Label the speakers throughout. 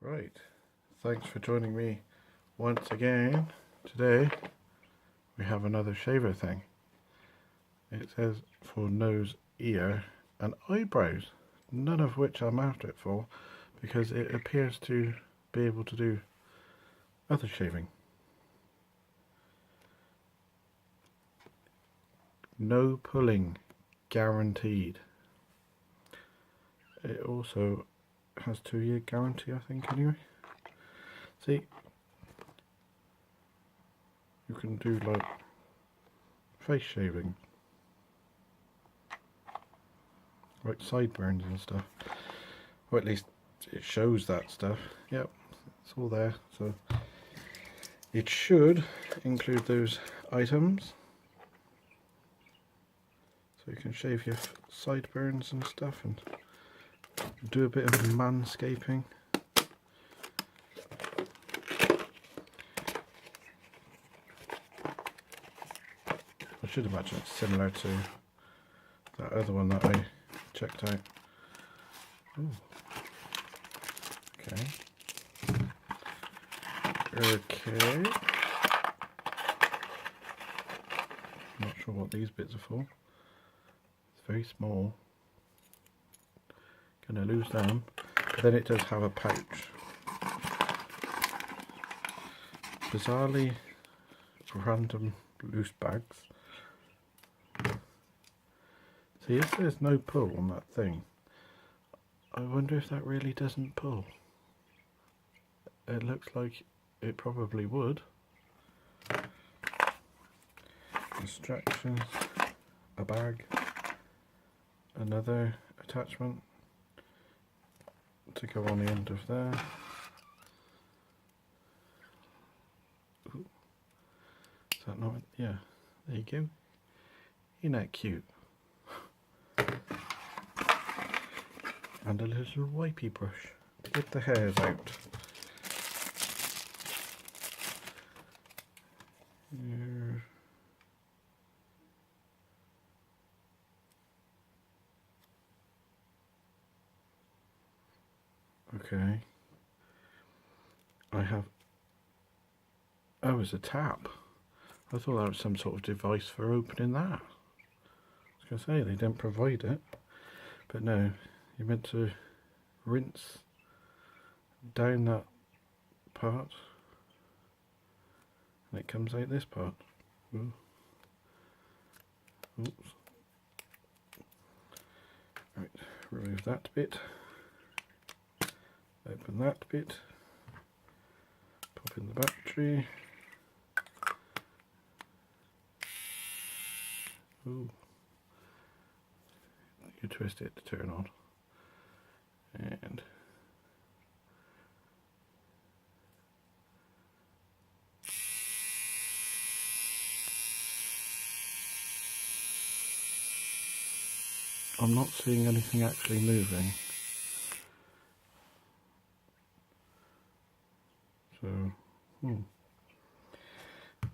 Speaker 1: Right, thanks for joining me once again. Today we have another shaver thing. It says for nose, ear and eyebrows, none of which I'm after it for because it appears to be able to do other shaving. No pulling, guaranteed. It also has 2-year guarantee, I think, anyway. See, you can do like face shaving, like sideburns and stuff, or at least it shows that stuff. Yep, it's all there, so it should include those items, so you can shave your sideburns and stuff and do a bit of manscaping. I should imagine it's similar to that other one that I checked out. Ooh. Okay. Not sure what these bits are for. It's very small. Gonna lose them. But then it does have a pouch. Bizarrely random loose bags. See, if there's no pull on that thing, I wonder if that really doesn't pull. It looks like it probably would. Instructions, a bag, another attachment to go on the end of there. Ooh. Is that not? Yeah, there you go. Isn't that cute? And a little wipey brush to get the hairs out. Here. Okay. I have. Oh, it's a tap. I thought that was some sort of device for opening that. I was going to say they didn't provide it, but no. You're meant to rinse down that part and it comes out this part. Ooh. Oops. Right, remove that bit, open that bit, pop in the battery. Ooh. You twist it to turn on. And I'm not seeing anything actually moving. So,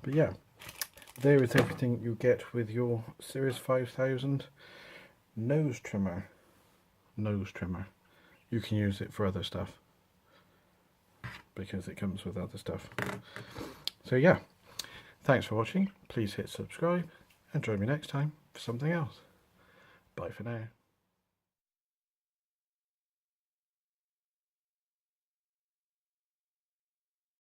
Speaker 1: but yeah, there is everything you get with your Series 5000 nose trimmer. You can use it for other stuff because it comes with other stuff. So yeah, thanks for watching. Please hit subscribe and join me next time for something else. Bye for now.